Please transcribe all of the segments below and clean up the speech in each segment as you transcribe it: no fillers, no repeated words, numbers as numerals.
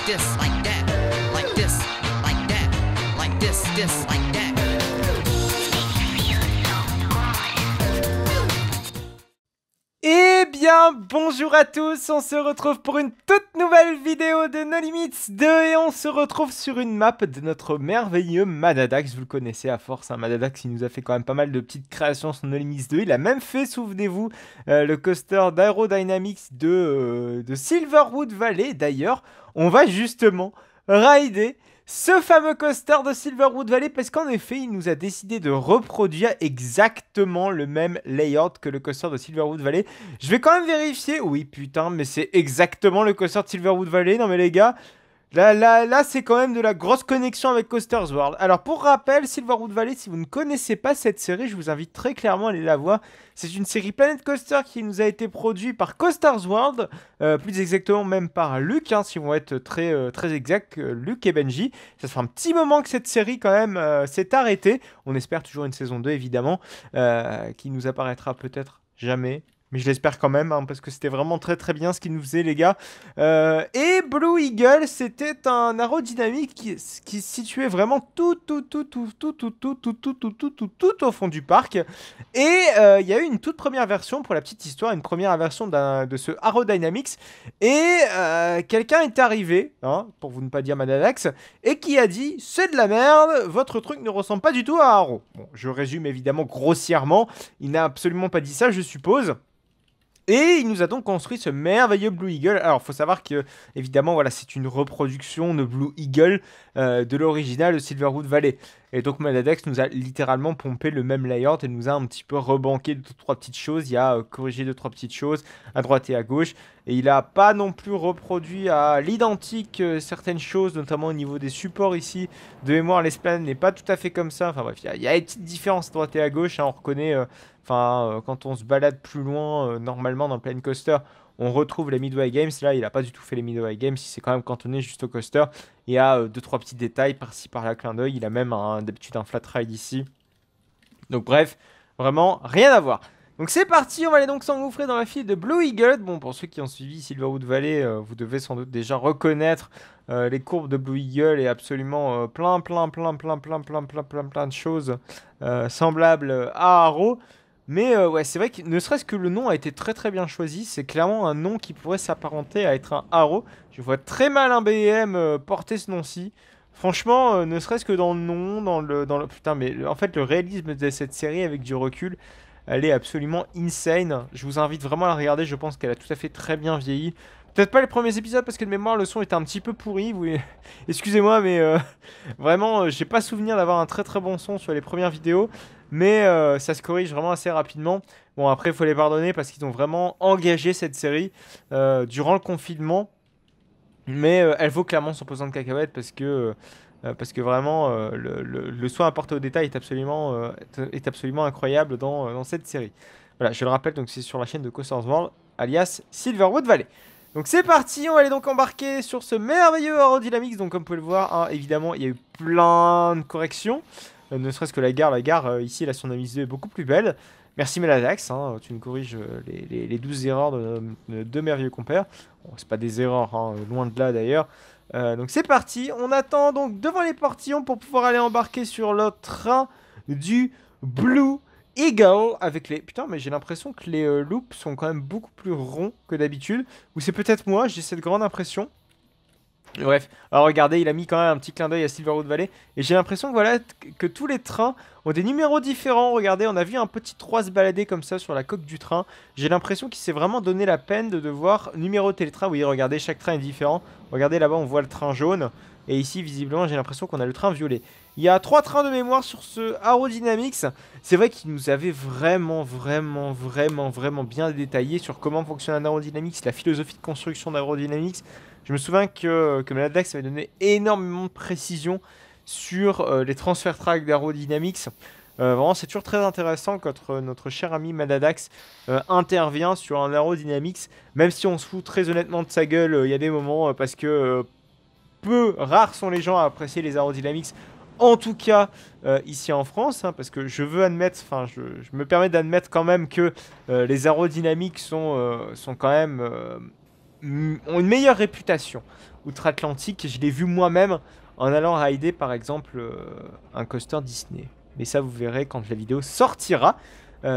this, like that, like this, like that, like this, like that. Eh bien, bonjour à tous, on se retrouve pour une toute nouvelle vidéo de No Limits 2 et on se retrouve sur une map de notre merveilleux Madadax. Vous le connaissez à force, hein, Madadax, il nous a fait quand même pas mal de petites créations sur No Limits 2. Il a même fait, souvenez-vous, le coaster d'Aerodynamics de Silverwood Valley. D'ailleurs, on va justement rider ce fameux coaster de Silverwood Valley parce qu'en effet, il nous a décidé de reproduire exactement le même layout que le coaster de Silverwood Valley. Je vais quand même vérifier. Oui, putain, mais c'est exactement le coaster de Silverwood Valley. Non mais les gars, là c'est quand même de la grosse connexion avec Coasters World. Alors pour rappel, Silverwood Valley, si vous ne connaissez pas cette série, je vous invite très clairement à aller la voir. C'est une série Planet Coaster qui nous a été produite par Coasters World, plus exactement même par Luc, hein, si on va être très exact, Luc et Benji. Ça fait un petit moment que cette série quand même s'est arrêtée. On espère toujours une saison 2 évidemment, qui nous apparaîtra peut-être jamais. Mais je l'espère quand même, hein, parce que c'était vraiment très bien ce qu'il nous faisait, les gars. Et Blue Eagle, c'était un aérodynamique qui se situait vraiment tout au fond du parc. Et il y a eu une toute première version, pour la petite histoire, une première version de ce Aerodynamics. Et quelqu'un est arrivé, hein, pour vous ne pas dire Madadax, et qui a dit « C'est de la merde, votre truc ne ressemble pas du tout à Aero ». Bon, je résume évidemment grossièrement, il n'a absolument pas dit ça, je suppose. Et il nous a donc construit ce merveilleux Blue Eagle. Alors, il faut savoir que, évidemment, voilà, c'est une reproduction de Blue Eagle de l'original de Silverwood Valley. Et donc, Madadax nous a littéralement pompé le même layout et nous a un petit peu rebanqué 2-3 petites choses. Il a corrigé 2-3 petites choses à droite et à gauche. Et il n'a pas non plus reproduit à l'identique certaines choses, notamment au niveau des supports ici. De mémoire, l'esplanade n'est pas tout à fait comme ça. Enfin bref, il y a des petites différences à droite et à gauche, hein, on reconnaît... quand on se balade plus loin, normalement dans le Planet Coaster, on retrouve les Midway Games. Là, il n'a pas du tout fait les Midway Games, il s'est quand même cantonné juste au coaster. Il y a 2-3 petits détails par-ci par-là, clin d'œil. Il a même d'habitude un flat ride ici. Donc bref, vraiment rien à voir. Donc c'est parti, on va aller donc s'engouffrer dans la file de Blue Eagle. Bon, pour ceux qui ont suivi Silverwood Valley, vous devez sans doute déjà reconnaître les courbes de Blue Eagle et absolument plein de choses semblables à Arrow. Mais ouais, c'est vrai que ne serait-ce que le nom a été très bien choisi. C'est clairement un nom qui pourrait s'apparenter à être un Arrow. Je vois très mal un BM porter ce nom-ci. Franchement, ne serait-ce que dans le nom, dans le... Putain, mais en fait, le réalisme de cette série avec du recul, elle est absolument insane. Je vous invite vraiment à la regarder. Je pense qu'elle a tout à fait très bien vieilli. Peut-être pas les premiers épisodes parce que de mémoire, le son était un petit peu pourri. Excusez-moi, mais vraiment, j'ai pas souvenir d'avoir un très bon son sur les premières vidéos. Mais ça se corrige vraiment assez rapidement. Bon, après, il faut les pardonner parce qu'ils ont vraiment engagé cette série durant le confinement. Mais elle vaut clairement son pesant de cacahuètes parce que vraiment, le soin apporté au détail est absolument incroyable dans cette série. Voilà, je le rappelle, donc c'est sur la chaîne de Coasters World, alias Silverwood Valley. Donc c'est parti, on va aller donc embarquer sur ce merveilleux Aerodynamics. Donc comme vous pouvez le voir, hein, évidemment, il y a eu plein de corrections. Ne serait-ce que la gare ici, la Tsunami 2 est beaucoup plus belle. Merci Meladax, hein, tu nous corriges les 12 erreurs de deux merveilleux compères. Bon, c'est pas des erreurs, hein, loin de là d'ailleurs. Donc c'est parti, on attend donc devant les portillons pour pouvoir aller embarquer sur le train du Blue Eagle avec les... Putain, mais j'ai l'impression que les loops sont quand même beaucoup plus ronds que d'habitude. Ou c'est peut-être moi, j'ai cette grande impression. Bref, alors regardez, il a mis quand même un petit clin d'œil à Silverwood Valley. Et j'ai l'impression que, voilà, que tous les trains ont des numéros différents. Regardez, on a vu un petit 3 se balader comme ça sur la coque du train. J'ai l'impression qu'il s'est vraiment donné la peine de devoir numéroter les trains. Oui, regardez, chaque train est différent. Regardez là-bas, on voit le train jaune. Et ici, visiblement, j'ai l'impression qu'on a le train violet. Il y a 3 trains de mémoire sur ce Aerodynamics. C'est vrai qu'il nous avait vraiment bien détaillé sur comment fonctionne un Aerodynamics, la philosophie de construction d'Aerodynamics. Je me souviens que Madadax avait donné énormément de précision sur les transferts track d'Aerodynamics. Vraiment, c'est toujours très intéressant quand notre cher ami Madadax intervient sur un Aerodynamics. Même si on se fout très honnêtement de sa gueule, il y a des moments parce que rares sont les gens à apprécier les Aerodynamics. En tout cas, ici en France, hein, parce que je veux admettre, enfin, je me permets d'admettre quand même que les Aerodynamics sont quand même... ont une meilleure réputation outre-Atlantique. Je l'ai vu moi-même en allant rider par exemple un coaster Disney. Mais ça vous verrez quand la vidéo sortira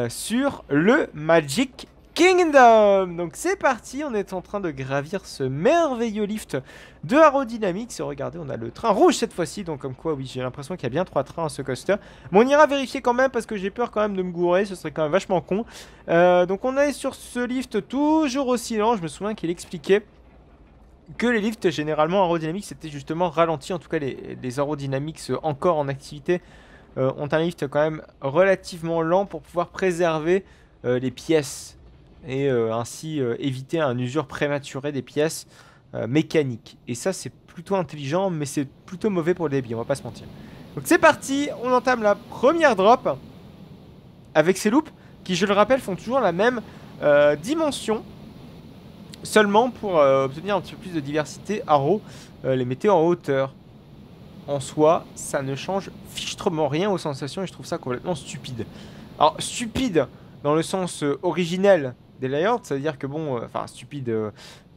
sur le Magic Kingdom. Donc c'est parti, on est en train de gravir ce merveilleux lift de Arrow Dynamics. Et regardez, on a le train rouge cette fois-ci, donc comme quoi oui, j'ai l'impression qu'il y a bien 3 trains à ce coaster. Mais on ira vérifier quand même parce que j'ai peur quand même de me gourer, ce serait quand même vachement con. Donc on est sur ce lift toujours aussi lent. Je me souviens qu'il expliquait que les lifts généralement aérodynamiques c'était justement ralenti, en tout cas les aérodynamiques encore en activité ont un lift quand même relativement lent pour pouvoir préserver les pièces et ainsi éviter un usure prématurée des pièces mécaniques. Et ça c'est plutôt intelligent, mais c'est plutôt mauvais pour le débit, on va pas se mentir. Donc c'est parti, on entame la première drop avec ces loops qui, je le rappelle, font toujours la même dimension. Seulement pour obtenir un petit peu plus de diversité, Arrow les mettait en hauteur. En soi, ça ne change fichtrement rien aux sensations et je trouve ça complètement stupide. Alors, stupide dans le sens originel des layouts, c'est-à-dire que bon, enfin, stupide,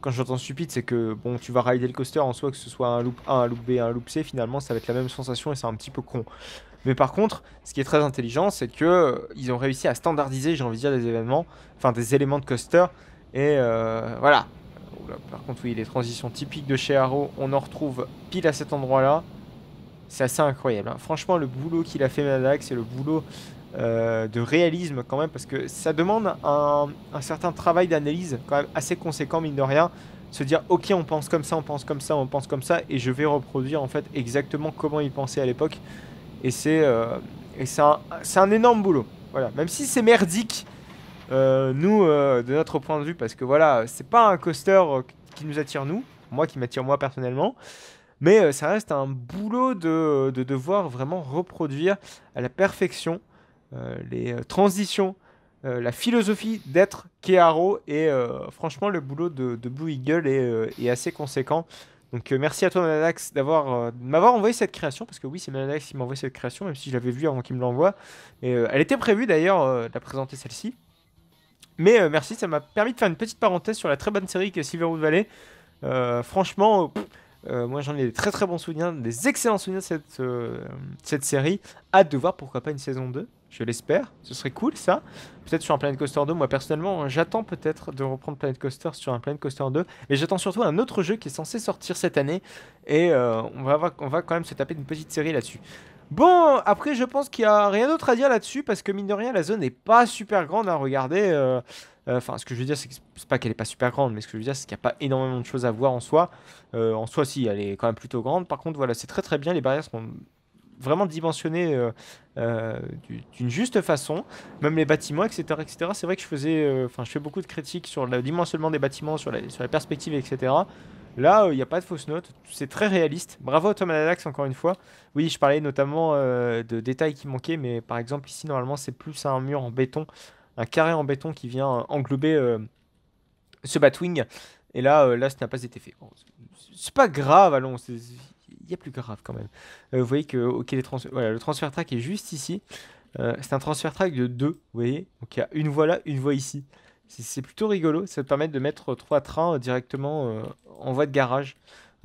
quand j'entends stupide, c'est que bon, tu vas rider le coaster en soi, que ce soit un loop A, un loop B, un loop C, finalement, ça va être la même sensation et c'est un petit peu con. Mais par contre, ce qui est très intelligent, c'est que ils ont réussi à standardiser, j'ai envie de dire, des événements, enfin des éléments de coaster. Et voilà. Oula, par contre, oui, les transitions typiques de chez Arrow, on en retrouve pile à cet endroit-là. C'est assez incroyable, hein. Franchement, le boulot qu'il a fait Madadax, c'est le boulot de réalisme quand même, parce que ça demande un certain travail d'analyse quand même assez conséquent, mine de rien. Se dire, ok, on pense comme ça, on pense comme ça, on pense comme ça, et je vais reproduire en fait exactement comment il pensait à l'époque. Et c'est un énorme boulot. Voilà, même si c'est merdique. Nous, de notre point de vue, parce que voilà, c'est pas un coaster qui nous attire nous, moi qui m'attire moi personnellement, mais ça reste un boulot de devoir vraiment reproduire à la perfection les transitions, la philosophie d'être qu'est Arrow, et franchement le boulot de Blue Eagle est assez conséquent. Donc merci à toi Manadax de m'avoir envoyé cette création, parce que oui c'est Manadax qui m'a envoyé cette création, même si je l'avais vue avant qu'il me l'envoie, et elle était prévue d'ailleurs de la présenter celle-ci. Mais merci, ça m'a permis de faire une petite parenthèse sur la très bonne série que Silverwood Valley. Franchement, moi j'en ai des très très bons souvenirs, des excellents souvenirs de cette série. Hâte de voir pourquoi pas une saison 2, je l'espère. Ce serait cool ça. Peut-être sur un Planet Coaster 2. Moi personnellement, j'attends peut-être de reprendre Planet Coaster sur un Planet Coaster 2. Mais j'attends surtout un autre jeu qui est censé sortir cette année. Et on va quand même se taper une petite série là-dessus. Bon, après, je pense qu'il n'y a rien d'autre à dire là-dessus, parce que mine de rien, la zone n'est pas super grande à regarder. Enfin, ce que je veux dire, c'est pas qu'elle est pas super grande, mais ce que je veux dire, c'est qu'il n'y a pas énormément de choses à voir en soi. En soi, si, elle est quand même plutôt grande. Par contre, voilà, c'est très très bien. Les barrières sont vraiment dimensionnées d'une juste façon. Même les bâtiments, etc., etc. C'est vrai que je fais beaucoup de critiques sur le dimensionnement des bâtiments, sur la perspective, etc. Là, il n'y a pas de fausses notes, c'est très réaliste. Bravo à Tom Adalax encore une fois. Oui, je parlais notamment de détails qui manquaient, mais par exemple ici, normalement, c'est plus un mur en béton, un carré en béton qui vient englober ce Batwing. Et là, là, ça n'a pas été fait. Bon, c'est pas grave, allons, il y a plus grave quand même. Vous voyez que voilà, le transfert track est juste ici. C'est un transfert track de 2, vous voyez. Donc il y a une voie là, une voie ici. C'est plutôt rigolo, ça te permet de mettre 3 trains directement en voie de garage.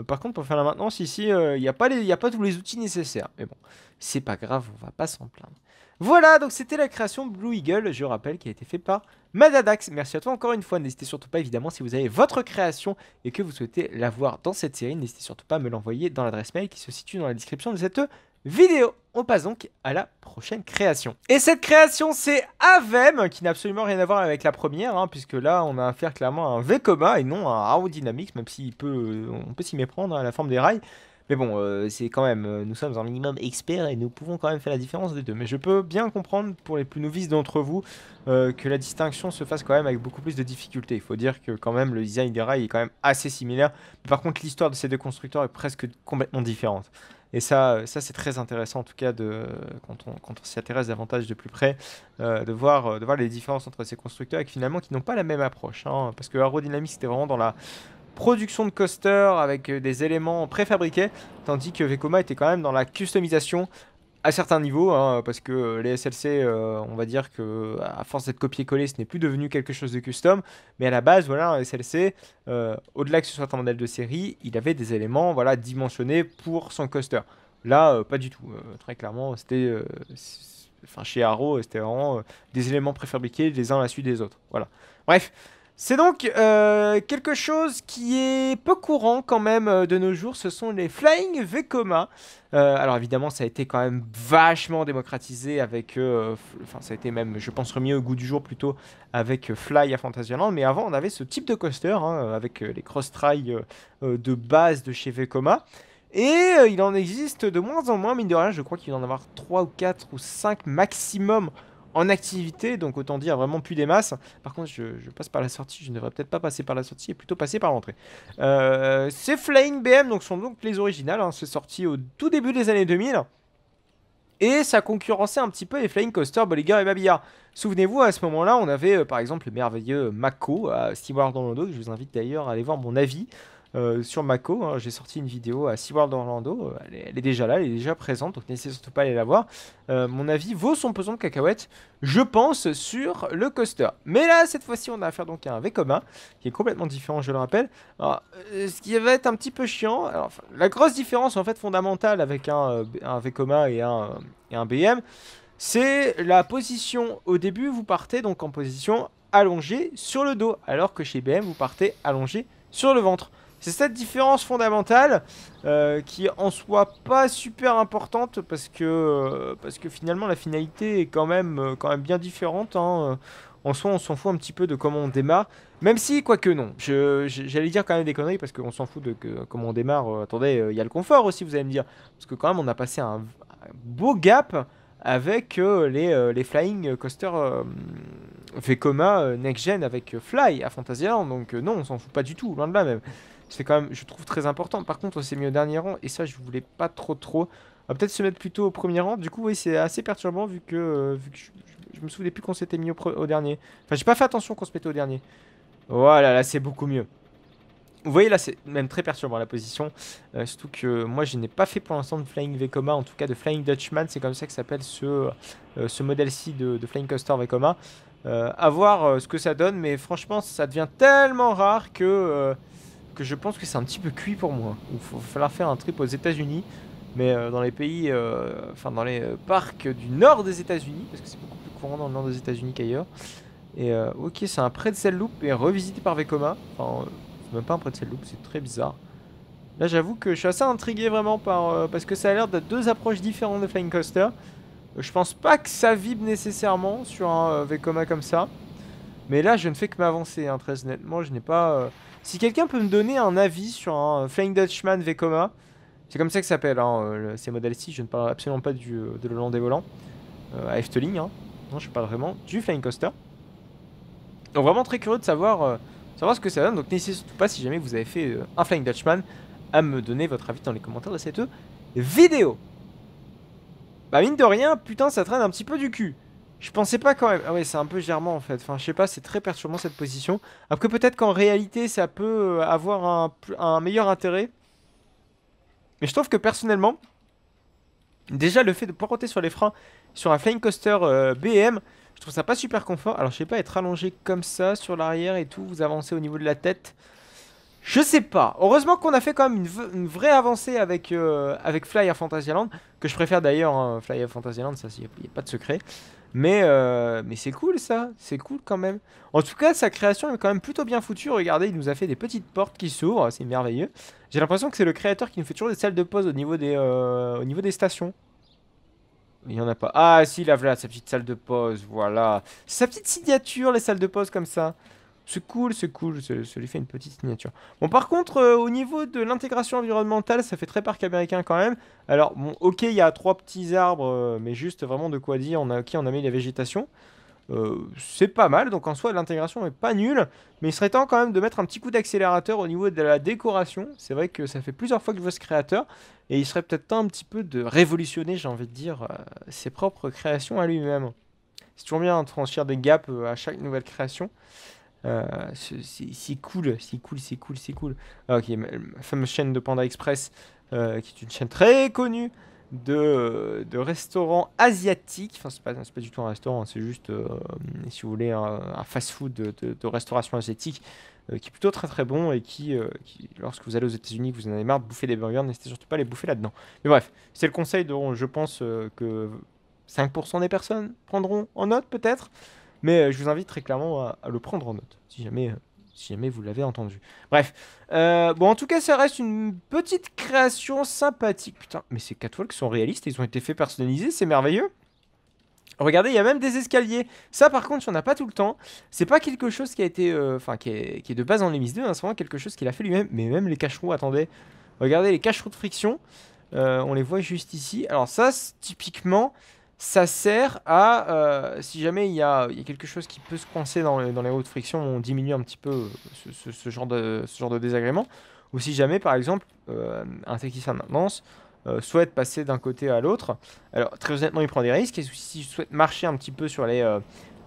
Par contre, pour faire la maintenance ici, il n'y a pas tous les outils nécessaires. Mais bon, c'est pas grave, on va pas s'en plaindre. Voilà, donc c'était la création Blue Eagle, je rappelle, qui a été faite par Madadax. Merci à toi encore une fois. N'hésitez surtout pas, évidemment, si vous avez votre création et que vous souhaitez la voir dans cette série, n'hésitez surtout pas à me l'envoyer dans l'adresse mail qui se situe dans la description de cette vidéo. On passe donc à la prochaine création. Et cette création, c'est Avem, qui n'a absolument rien à voir avec la première, hein, puisque là, on a affaire clairement à un Vekoma et non à un Arrow Dynamics, même si on peut s'y méprendre à la forme des rails. Mais bon, c'est quand même, nous sommes un minimum experts et nous pouvons quand même faire la différence des deux. Mais je peux bien comprendre pour les plus novices d'entre vous que la distinction se fasse quand même avec beaucoup plus de difficultés. Il faut dire que quand même le design des rails est quand même assez similaire. Mais par contre, l'histoire de ces deux constructeurs est presque complètement différente. Et ça c'est très intéressant en tout cas quand on s'y intéresse davantage de plus près, de voir les différences entre ces constructeurs et finalement qui n'ont pas la même approche. Hein, parce que Arrow Dynamics c'était vraiment dans la production de coaster avec des éléments préfabriqués, tandis que Vekoma était quand même dans la customisation À certains niveaux, hein, parce que les SLC, on va dire que à force d'être copié-collé, ce n'est plus devenu quelque chose de custom. Mais à la base, voilà, un SLC, au-delà que ce soit un modèle de série, il avait des éléments, voilà, dimensionnés pour son coaster. Là, pas du tout. Très clairement, enfin, chez Arrow, c'était vraiment des éléments préfabriqués les uns à la suite des autres. Voilà. Bref. C'est donc quelque chose qui est peu courant quand même de nos jours, ce sont les Flying Vekoma. Alors évidemment, ça a été quand même vachement démocratisé avec, enfin ça a été même, je pense, remis au goût du jour plutôt avec Fly à Fantasyland. Mais avant, on avait ce type de coaster hein, avec les cross-trails de base de chez Vekoma. Et il en existe de moins en moins, mine de rien. Je crois qu'il va en avoir 3 ou 4 ou 5 maximum en activité, donc autant dire vraiment plus des masses. Par contre, je passe par la sortie, je ne devrais peut-être pas passer par la sortie et plutôt passer par l'entrée. Ces Flying BM donc, sont donc les originales, hein, c'est sorti au tout début des années 2000. Et ça concurrençait un petit peu les Flying Coaster Bolliger et Babillard. Souvenez-vous, à ce moment-là, on avait par exemple le merveilleux Mako à SeaWorld Orlando, que je vous invite d'ailleurs à aller voir mon avis sur Mako. Hein. J'ai sorti une vidéo à SeaWorld Orlando, elle est déjà là, elle est déjà présente, donc n'hésitez surtout pas à aller la voir. Mon avis vaut son pesant de cacahuètes, je pense, sur le coaster. Mais là, cette fois-ci, on a affaire donc à un Vekoma, qui est complètement différent, je le rappelle. Alors, ce qui va être un petit peu chiant, alors, enfin, la grosse différence en fait fondamentale avec un Vekoma et un BM, c'est la position. Au début, vous partez donc en position allongée sur le dos, alors que chez BM, vous partez allongé sur le ventre. C'est cette différence fondamentale qui est en soi pas super importante parce que finalement la finalité est quand même bien différente. Hein. En soi, on s'en fout un petit peu de comment on démarre. Même si, quoique non, j'allais dire quand même des conneries parce qu'on s'en fout de comment on démarre. Attendez, il y a le confort aussi, vous allez me dire. Parce que quand même, on a passé un beau gap avec les Flying Coaster Vekoma Next Gen avec Fly à Fantasyland. Donc non, on s'en fout pas du tout, loin de là même. C'est quand même, je trouve, très important. Par contre, on s'est mis au dernier rang et ça, je voulais pas trop. On va peut-être se mettre plutôt au premier rang. Du coup, oui, c'est assez perturbant vu que je me souvenais plus qu'on s'était mis au dernier. Enfin, j'ai pas fait attention qu'on se mettait au dernier. Voilà, là, c'est beaucoup mieux. Vous voyez là, c'est même très perturbant la position. Surtout que moi, je n'ai pas fait pour l'instant de Flying Vekoma, en tout cas de Flying Dutchman, c'est comme ça que s'appelle ce modèle-ci de Flying Coaster Vekoma. À voir ce que ça donne, mais franchement, ça devient tellement rare que je pense que c'est un petit peu cuit pour moi. Il va falloir faire un trip aux États-Unis, mais dans les pays, enfin dans les parcs du nord des États-Unis, parce que c'est beaucoup plus courant dans le nord des États-Unis qu'ailleurs. Et ok, c'est un pretzel loop et revisité par Vekoma. Enfin, c'est même pas un pretzel loop, c'est très bizarre. Là, j'avoue que je suis assez intrigué vraiment parce que ça a l'air d'être deux approches différentes de Flying Coaster. Je pense pas que ça vibre nécessairement sur un Vekoma comme ça. Mais là, je ne fais que m'avancer, hein, très honnêtement. Je n'ai pas. Si quelqu'un peut me donner un avis sur un Flying Dutchman Vekoma, c'est comme ça que ça s'appelle, hein, ces modèles-ci. Je ne parle absolument pas de Le Land des Volants à Efteling. Hein. Non, je parle vraiment du Flying Coaster. Donc, vraiment très curieux de savoir ce que ça donne. Donc, n'hésitez surtout pas, si jamais vous avez fait un Flying Dutchman, à me donner votre avis dans les commentaires de cette vidéo. Bah, mine de rien, putain, ça traîne un petit peu du cul. Je pensais pas quand même. Ah ouais, c'est un peu germant en fait. Enfin, je sais pas, c'est très perturbant cette position. Après, peut-être qu'en réalité, ça peut avoir un meilleur intérêt. Mais je trouve que personnellement, déjà le fait de poireauter sur les freins sur un Flying Coaster BM, je trouve ça pas super confort. Alors, je sais pas, être allongé comme ça sur l'arrière et tout, vous avancez au niveau de la tête. Je sais pas. Heureusement qu'on a fait quand même une vraie avancée avec Fly à Fantasyland, que je préfère d'ailleurs, hein, Fly à Fantasyland, ça, il n'y a pas de secret. Mais c'est cool ça, c'est cool quand même. En tout cas, sa création est quand même plutôt bien foutue. Regardez, il nous a fait des petites portes qui s'ouvrent, c'est merveilleux. J'ai l'impression que c'est le créateur qui nous fait toujours des salles de pause au niveau des stations. Il n'y en a pas. Ah si, là voilà, sa petite salle de pause, voilà. C'est sa petite signature, les salles de pause comme ça. C'est cool, ça lui fait une petite signature. Bon, par contre, au niveau de l'intégration environnementale, ça fait très parc américain quand même. Alors, bon, ok, il y a trois petits arbres, mais juste vraiment de quoi dire, on a mis la végétation. C'est pas mal, donc en soi, l'intégration est pas nulle. Mais il serait temps quand même de mettre un petit coup d'accélérateur au niveau de la décoration. C'est vrai que ça fait plusieurs fois que je vois ce créateur. Et il serait peut-être temps un petit peu de révolutionner, j'ai envie de dire, ses propres créations à lui-même. C'est toujours bien de franchir des gaps à chaque nouvelle création. C'est cool, c'est cool. Ah, ok, ma fameuse chaîne de Panda Express, qui est une chaîne très connue, de restaurant asiatique. Enfin, c'est pas du tout un restaurant, c'est juste, si vous voulez, un fast-food de restauration asiatique qui est plutôt très très bon et qui, lorsque vous allez aux États-Unis, que vous en avez marre de bouffer des burgers, n'hésitez surtout pas à les bouffer là-dedans. Mais bref, c'est le conseil dont je pense que 5% des personnes prendront en note peut-être. Mais je vous invite très clairement à le prendre en note, si jamais vous l'avez entendu. Bref, bon, en tout cas, ça reste une petite création sympathique. Putain, mais ces catwalks sont réalistes, ils ont été faits personnalisés, c'est merveilleux. Regardez, il y a même des escaliers. Ça, par contre, il n'y en a pas tout le temps. C'est pas quelque chose qui a été, enfin, qui est de base dans les Miss 2, hein, c'est vraiment quelque chose qu'il a fait lui-même. Mais même les cache-roues, attendez. Regardez les cache-roues de friction. On les voit juste ici. Alors ça, typiquement, ça sert à, si jamais il y a quelque chose qui peut se coincer dans les roues de friction, on diminue un petit peu ce genre de désagrément. Ou si jamais, par exemple, un technicien de maintenance souhaite passer d'un côté à l'autre. Alors, très honnêtement, il prend des risques. Et s'il souhaite marcher un petit peu sur les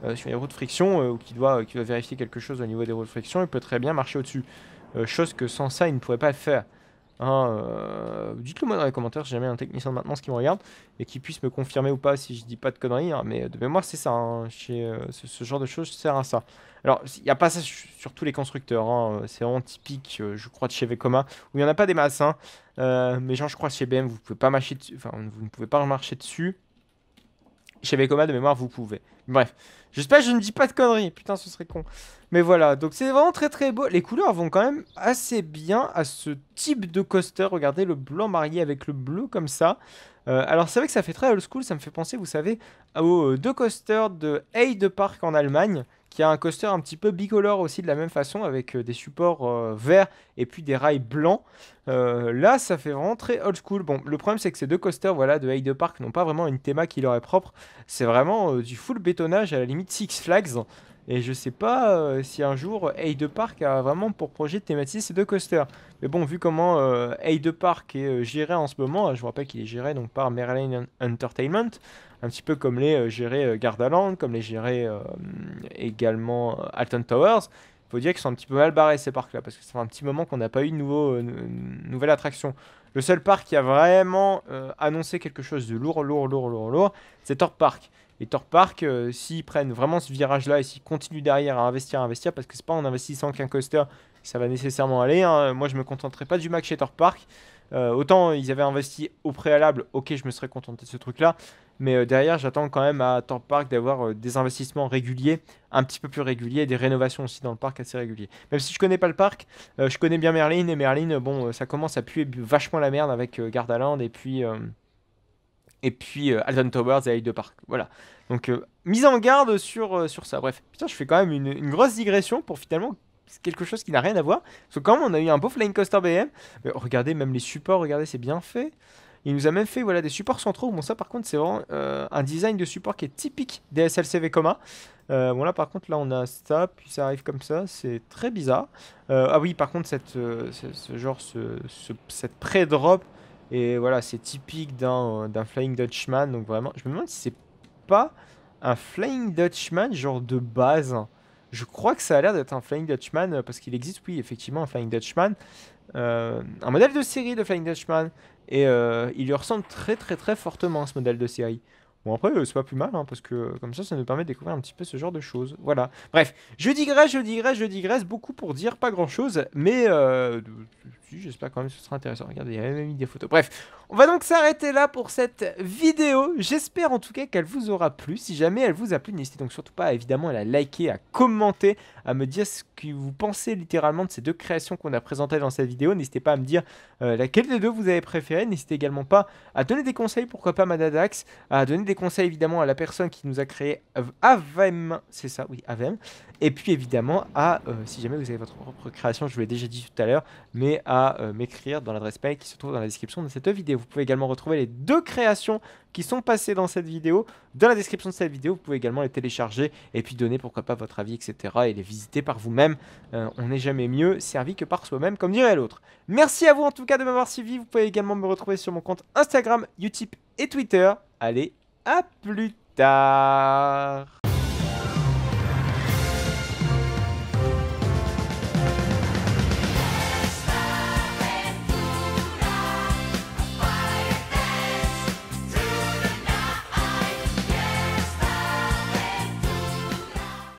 roues de friction, ou qu'il doit vérifier quelque chose au niveau des roues de friction, il peut très bien marcher au-dessus. Chose que sans ça, il ne pourrait pas le faire. Hein, dites-le moi dans les commentaires si jamais un technicien de maintenance qui me regarde et qui puisse me confirmer ou pas si je dis pas de conneries, hein, mais de mémoire c'est ça, hein, ce genre de choses sert à ça. Alors il n'y a pas ça sur tous les constructeurs, hein, c'est vraiment typique, je crois, de chez Vekoma, où il n'y en a pas des masses, hein, mais genre je crois chez BM vous pouvez pas marcher dessus, enfin vous ne pouvez pas marcher dessus. Chez Vekoma, de mémoire, vous pouvez. Bref, j'espère que je ne dis pas de conneries. Putain, ce serait con. Mais voilà, donc c'est vraiment très très beau. Les couleurs vont quand même assez bien à ce type de coaster. Regardez le blanc marié avec le bleu comme ça. Alors c'est vrai que ça fait très old school. Ça me fait penser, vous savez, aux deux coasters de Heide Park en Allemagne, qui a un coaster un petit peu bicolore aussi de la même façon, avec des supports verts et puis des rails blancs. Là, ça fait vraiment très old school. Bon, le problème, c'est que ces deux coasters, voilà, de Heide Park n'ont pas vraiment une théma qui leur est propre. C'est vraiment du full bétonnage à la limite Six Flags. Et je sais pas si un jour Heide Park a vraiment pour projet de thématiser ces deux coasters. Mais bon, vu comment Heide Park est géré en ce moment, je vous rappelle qu'il est géré donc par Merlin Entertainment, un petit peu comme les gérés Gardaland, comme les gérés également Alton Towers. Il faut dire qu'ils sont un petit peu mal barrés ces parcs-là, parce que ça fait un petit moment qu'on n'a pas eu de nouvelle attraction. Le seul parc qui a vraiment annoncé quelque chose de lourd, c'est Thorpe Park. Et Thorpe Park, s'ils prennent vraiment ce virage-là et s'ils continuent derrière à investir, parce que c'est pas en investissant qu'un coaster, ça va nécessairement aller, hein. Moi, je me contenterai pas du max chez Thorpe Park. Autant ils avaient investi au préalable, ok, je me serais contenté de ce truc-là. Mais derrière, j'attends quand même à Thorpe Park d'avoir des investissements réguliers, un petit peu plus réguliers, et des rénovations aussi dans le parc assez réguliers. Même si je connais pas le parc, je connais bien Merlin, et Merlin, bon, ça commence à puer vachement la merde avec Gardaland et puis Alton Towers et Heide Park. Voilà. Donc, mise en garde sur ça. Bref, putain, je fais quand même une grosse digression pour finalement quelque chose qui n'a rien à voir. Parce que quand même, on a eu un beau Flying Coaster BM. Mais regardez, même les supports, regardez, c'est bien fait. Il nous a même fait voilà, des supports centraux. Bon, ça, par contre, c'est vraiment un design de support qui est typique des SLC Vekoma. Bon, là, par contre, là, on a ça, puis ça arrive comme ça. C'est très bizarre. Ah oui, par contre, cette pré-drop, et voilà, c'est typique d'un Flying Dutchman. Donc, vraiment, je me demande si c'est pas un Flying Dutchman, genre de base. Je crois que ça a l'air d'être un Flying Dutchman, parce qu'il existe, oui, effectivement, un Flying Dutchman. Un modèle de série de Flying Dutchman. Et il lui ressemble très très très fortement ce modèle de série. Bon après c'est pas plus mal hein, parce que comme ça nous permet de découvrir un petit peu ce genre de choses. Voilà. Bref, je digresse beaucoup pour dire pas grand chose. Mais si, j'espère quand même que ce sera intéressant. Regardez, il y a même mis des photos. Bref, on va donc s'arrêter là pour cette vidéo. J'espère en tout cas qu'elle vous aura plu. Si jamais elle vous a plu, n'hésitez donc surtout pas évidemment à la liker, à commenter, à me dire ce que vous pensez littéralement de ces deux créations qu'on a présentées dans cette vidéo. N'hésitez pas à me dire laquelle des deux vous avez préféré. N'hésitez également pas à donner des conseils, pourquoi pas Madadax, à donner des conseils évidemment à la personne qui nous a créé Avem, c'est ça, oui, Avem. Et puis évidemment à, si jamais vous avez votre propre création, je vous l'ai déjà dit tout à l'heure, mais à m'écrire dans l'adresse mail qui se trouve dans la description de cette vidéo. Vous pouvez également retrouver les deux créations qui sont passées dans cette vidéo dans la description de cette vidéo. Vous pouvez également les télécharger et puis donner pourquoi pas votre avis, etc. et les visiter par vous-même. On n'est jamais mieux servi que par soi-même, comme dirait l'autre. Merci à vous en tout cas de m'avoir suivi. Vous pouvez également me retrouver sur mon compte Instagram, Utip et Twitter. Allez, à plus tard.